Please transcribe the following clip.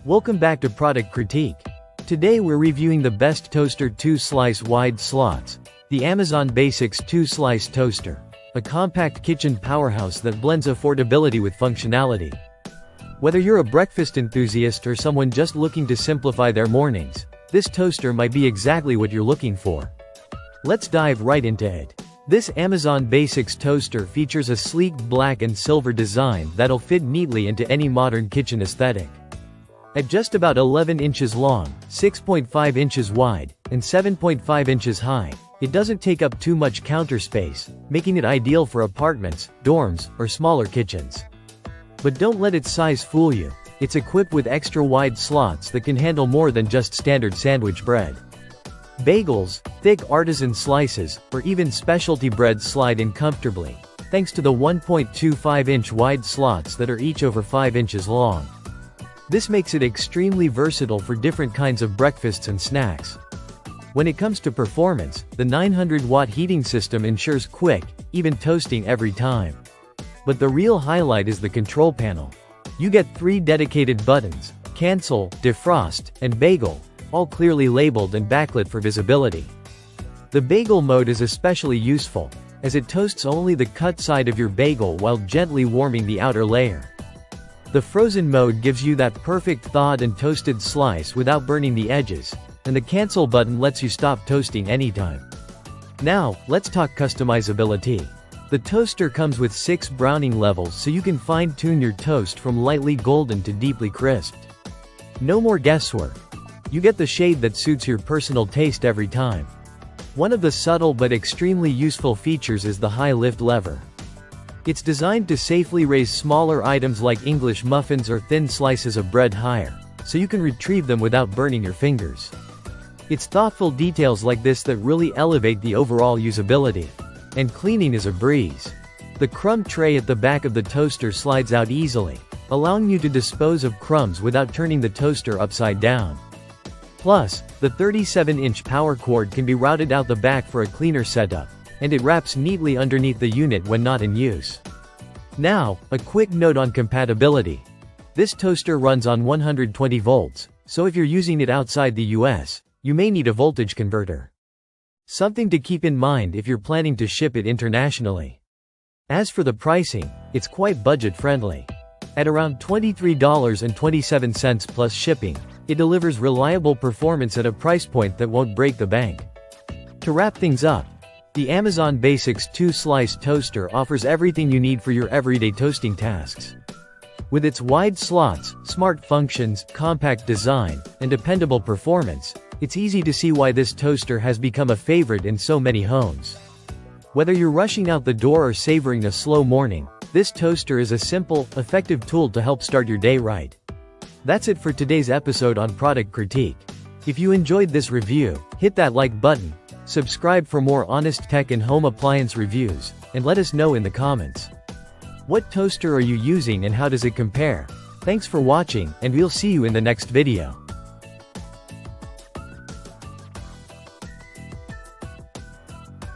Welcome back to Product Critique. Today we're reviewing the best toaster 2-slice wide slots, the Amazon Basics 2-slice toaster, a compact kitchen powerhouse that blends affordability with functionality. Whether you're a breakfast enthusiast or someone just looking to simplify their mornings, this toaster might be exactly what you're looking for. Let's dive right into it. This Amazon Basics toaster features a sleek black and silver design that'll fit neatly into any modern kitchen aesthetic. At just about 11 inches long, 6.5 inches wide, and 7.5 inches high, it doesn't take up too much counter space, making it ideal for apartments, dorms, or smaller kitchens. But don't let its size fool you. It's equipped with extra wide slots that can handle more than just standard sandwich bread. Bagels, thick artisan slices, or even specialty breads slide in comfortably, thanks to the 1.25-inch wide slots that are each over 5 inches long. This makes it extremely versatile for different kinds of breakfasts and snacks. When it comes to performance, the 900-watt heating system ensures quick, even toasting every time. But the real highlight is the control panel. You get 3 dedicated buttons: cancel, defrost, and bagel, all clearly labeled and backlit for visibility. The bagel mode is especially useful, as it toasts only the cut side of your bagel while gently warming the outer layer. The frozen mode gives you that perfect thawed and toasted slice without burning the edges, and the cancel button lets you stop toasting anytime. Now, let's talk customizability. The toaster comes with 6 browning levels so you can fine-tune your toast from lightly golden to deeply crisped. No more guesswork. You get the shade that suits your personal taste every time. One of the subtle but extremely useful features is the high lift lever. It's designed to safely raise smaller items like English muffins or thin slices of bread higher, so you can retrieve them without burning your fingers. It's thoughtful details like this that really elevate the overall usability. And cleaning is a breeze. The crumb tray at the back of the toaster slides out easily, allowing you to dispose of crumbs without turning the toaster upside down. Plus, the 37-inch power cord can be routed out the back for a cleaner setup, and it wraps neatly underneath the unit when not in use. Now, a quick note on compatibility. This toaster runs on 120 volts, so if you're using it outside the US, you may need a voltage converter. Something to keep in mind if you're planning to ship it internationally. As for the pricing, it's quite budget-friendly. At around $23.27 plus shipping, it delivers reliable performance at a price point that won't break the bank. To wrap things up, the Amazon Basics 2-slice toaster offers everything you need for your everyday toasting tasks. With its wide slots, smart functions, compact design, and dependable performance, it's easy to see why this toaster has become a favorite in so many homes. Whether you're rushing out the door or savoring a slow morning, this toaster is a simple, effective tool to help start your day right. That's it for today's episode on Product Critique. If you enjoyed this review, hit that like button, subscribe for more honest tech and home appliance reviews, and let us know in the comments. What toaster are you using and how does it compare? Thanks for watching, and we'll see you in the next video.